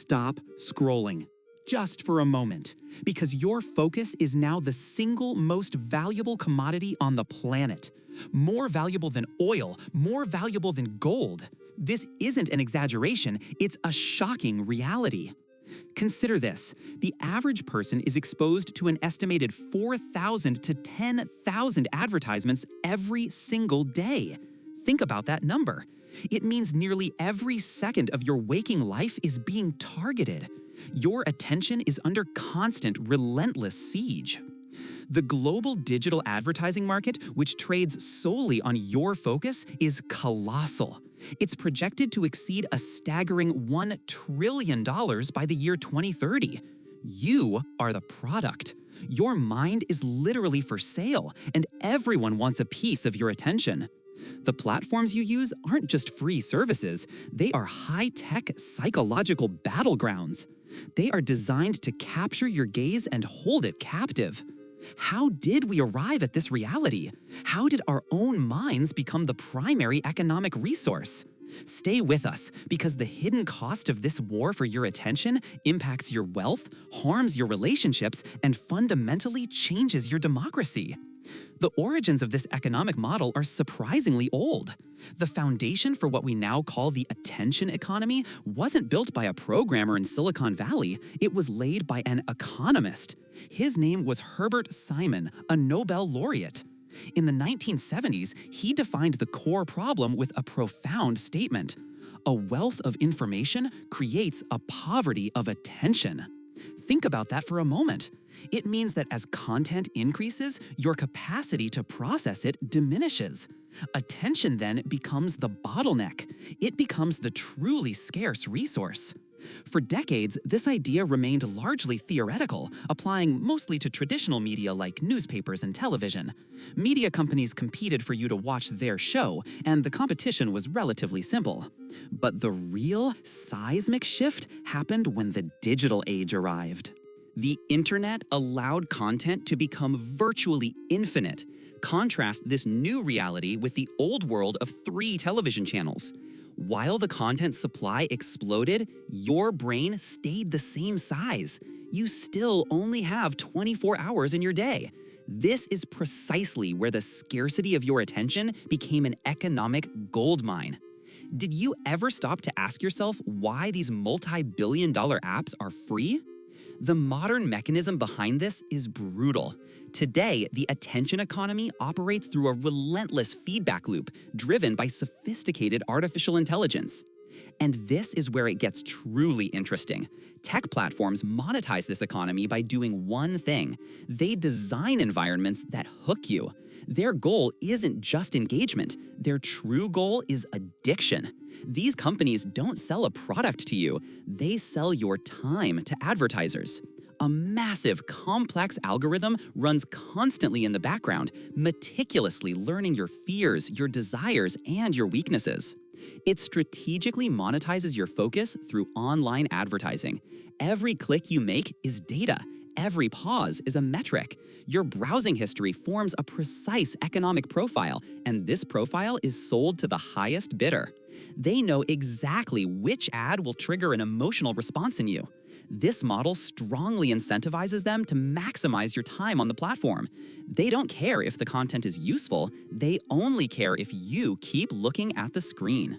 Stop scrolling, just for a moment, because your focus is now the single most valuable commodity on the planet. More valuable than oil, more valuable than gold. This isn't an exaggeration, it's a shocking reality. Consider this, the average person is exposed to an estimated 4,000 to 10,000 advertisements every single day. Think about that number. It means nearly every second of your waking life is being targeted. Your attention is under constant, relentless siege. The global digital advertising market, which trades solely on your focus, is colossal. It's projected to exceed a staggering $1 trillion by the year 2030. You are the product. Your mind is literally for sale, and everyone wants a piece of your attention. The platforms you use aren't just free services, they are high-tech psychological battlegrounds. They are designed to capture your gaze and hold it captive. How did we arrive at this reality? How did our own minds become the primary economic resource? Stay with us, because the hidden cost of this war for your attention impacts your wealth, harms your relationships, and fundamentally changes your democracy. The origins of this economic model are surprisingly old. The foundation for what we now call the attention economy wasn't built by a programmer in Silicon Valley, it was laid by an economist. His name was Herbert Simon, a Nobel laureate. In the 1970s, he defined the core problem with a profound statement. A wealth of information creates a poverty of attention. Think about that for a moment. It means that as content increases, your capacity to process it diminishes. Attention then becomes the bottleneck. It becomes the truly scarce resource. For decades, this idea remained largely theoretical, applying mostly to traditional media like newspapers and television. Media companies competed for you to watch their show, and the competition was relatively simple. But the real seismic shift happened when the digital age arrived. The internet allowed content to become virtually infinite. Contrast this new reality with the old world of 3 television channels. While the content supply exploded, your brain stayed the same size. You still only have 24 hours in your day. This is precisely where the scarcity of your attention became an economic goldmine. Did you ever stop to ask yourself why these multi-billion-dollar apps are free? The modern mechanism behind this is brutal. Today, the attention economy operates through a relentless feedback loop driven by sophisticated artificial intelligence. And this is where it gets truly interesting. Tech platforms monetize this economy by doing one thing. They design environments that hook you. Their goal isn't just engagement. Their true goal is addiction. These companies don't sell a product to you. They sell your time to advertisers. A massive, complex algorithm runs constantly in the background, meticulously learning your fears, your desires, and your weaknesses. It strategically monetizes your focus through online advertising. Every click you make is data. Every pause is a metric. Your browsing history forms a precise economic profile, and this profile is sold to the highest bidder. They know exactly which ad will trigger an emotional response in you. This model strongly incentivizes them to maximize your time on the platform. They don't care if the content is useful, they only care if you keep looking at the screen.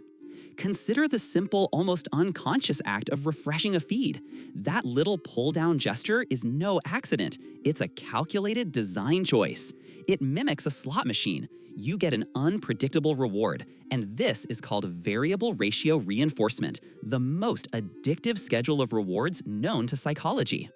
Consider the simple, almost unconscious act of refreshing a feed. That little pull-down gesture is no accident. It's a calculated design choice. It mimics a slot machine. You get an unpredictable reward, and this is called variable ratio reinforcement, the most addictive schedule of rewards known to psychology.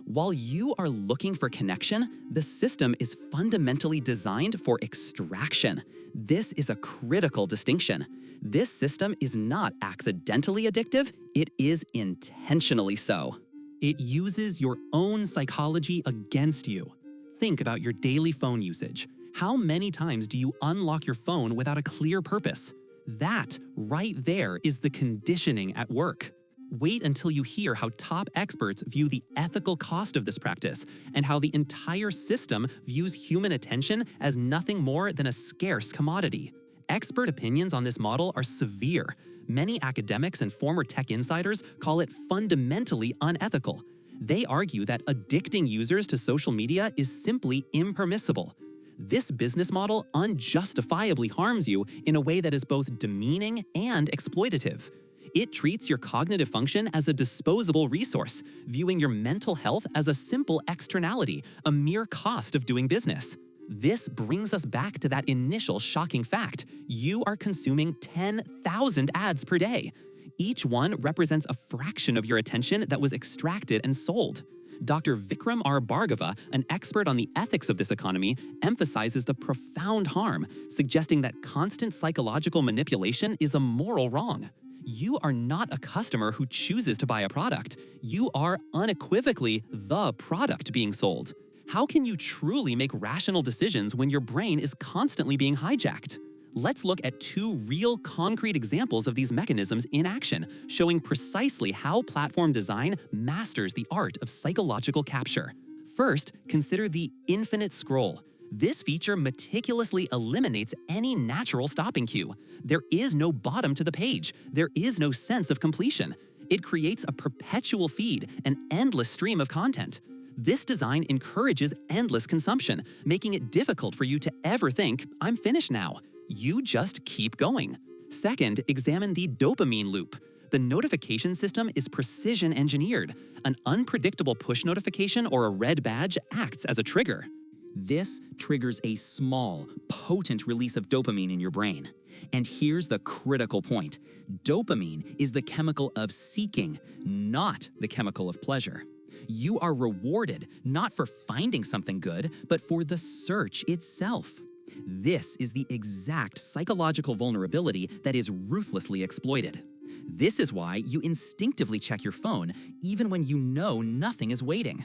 While you are looking for connection, the system is fundamentally designed for extraction. This is a critical distinction. This system is not accidentally addictive, it is intentionally so. It uses your own psychology against you. Think about your daily phone usage. How many times do you unlock your phone without a clear purpose? That, right there, is the conditioning at work. Wait until you hear how top experts view the ethical cost of this practice and how the entire system views human attention as nothing more than a scarce commodity. Expert opinions on this model are severe. Many academics and former tech insiders call it fundamentally unethical. They argue that addicting users to social media is simply impermissible. This business model unjustifiably harms you in a way that is both demeaning and exploitative. It treats your cognitive function as a disposable resource, viewing your mental health as a simple externality, a mere cost of doing business. This brings us back to that initial shocking fact. You are consuming 10,000 ads per day. Each one represents a fraction of your attention that was extracted and sold. Dr. Vikram R. Bhargava, an expert on the ethics of this economy, emphasizes the profound harm, suggesting that constant psychological manipulation is a moral wrong. You are not a customer who chooses to buy a product. You are unequivocally the product being sold. How can you truly make rational decisions when your brain is constantly being hijacked? Let's look at two real concrete examples of these mechanisms in action, showing precisely how platform design masters the art of psychological capture. First, consider the infinite scroll. This feature meticulously eliminates any natural stopping cue. There is no bottom to the page. There is no sense of completion. It creates a perpetual feed, an endless stream of content. This design encourages endless consumption, making it difficult for you to ever think, "I'm finished now." You just keep going. Second, examine the dopamine loop. The notification system is precision engineered. An unpredictable push notification or a red badge acts as a trigger. This triggers a small, potent release of dopamine in your brain. And here's the critical point. Dopamine is the chemical of seeking, not the chemical of pleasure. You are rewarded not for finding something good, but for the search itself. This is the exact psychological vulnerability that is ruthlessly exploited. This is why you instinctively check your phone even when you know nothing is waiting.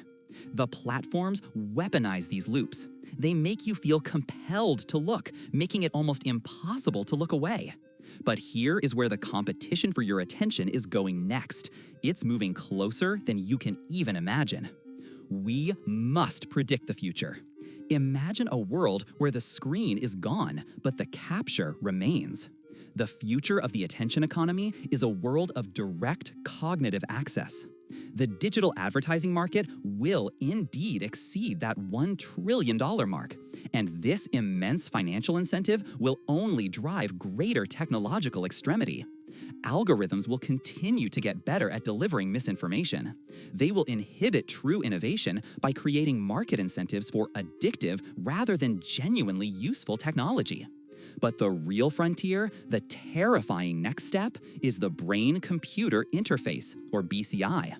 The platforms weaponize these loops. They make you feel compelled to look, making it almost impossible to look away. But here is where the competition for your attention is going next. It's moving closer than you can even imagine. We must predict the future. Imagine a world where the screen is gone, but the capture remains. The future of the attention economy is a world of direct cognitive access. The digital advertising market will indeed exceed that $1 trillion mark, and this immense financial incentive will only drive greater technological extremity. Algorithms will continue to get better at delivering misinformation. They will inhibit true innovation by creating market incentives for addictive rather than genuinely useful technology. But the real frontier, the terrifying next step, is the brain-computer interface, or BCI.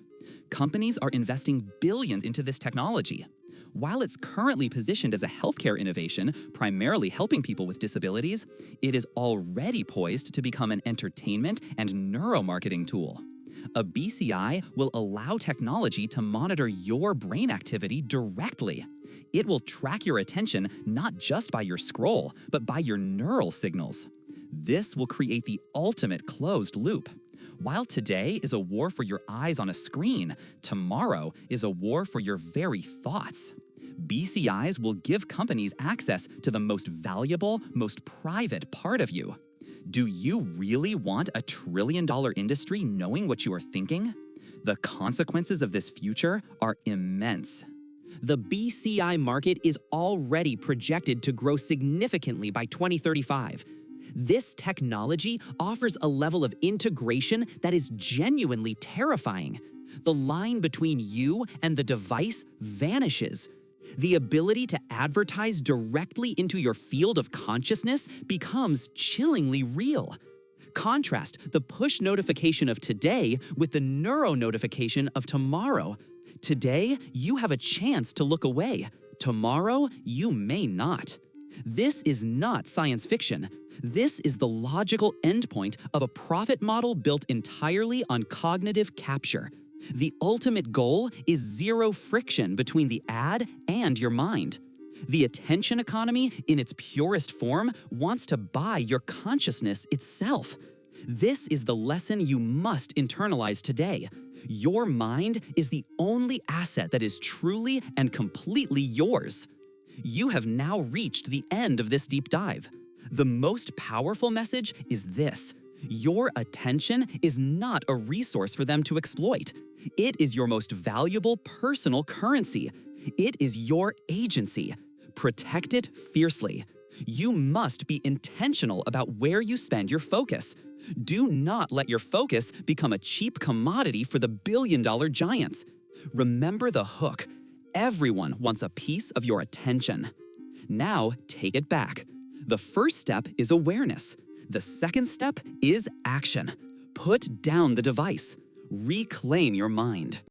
Companies are investing billions into this technology. While it's currently positioned as a healthcare innovation, primarily helping people with disabilities, it is already poised to become an entertainment and neuromarketing tool. A BCI will allow technology to monitor your brain activity directly. It will track your attention not just by your scroll, but by your neural signals. This will create the ultimate closed loop. While today is a war for your eyes on a screen, tomorrow is a war for your very thoughts. BCIs will give companies access to the most valuable, most private part of you. Do you really want a $1 trillion industry knowing what you are thinking? The consequences of this future are immense. The BCI market is already projected to grow significantly by 2035. This technology offers a level of integration that is genuinely terrifying. The line between you and the device vanishes. The ability to advertise directly into your field of consciousness becomes chillingly real. Contrast the push notification of today with the neuro notification of tomorrow. Today, you have a chance to look away. Tomorrow, you may not. This is not science fiction. This is the logical endpoint of a profit model built entirely on cognitive capture. The ultimate goal is zero friction between the ad and your mind. The attention economy, in its purest form, wants to buy your consciousness itself. This is the lesson you must internalize today. Your mind is the only asset that is truly and completely yours. You have now reached the end of this deep dive. The most powerful message is this: Your attention is not a resource for them to exploit. It is your most valuable personal currency. It is your agency. Protect it fiercely. You must be intentional about where you spend your focus. Do not let your focus become a cheap commodity for the billion-dollar giants. Remember the hook. Everyone wants a piece of your attention. Now, take it back. The first step is awareness. The second step is action. Put down the device. Reclaim your mind.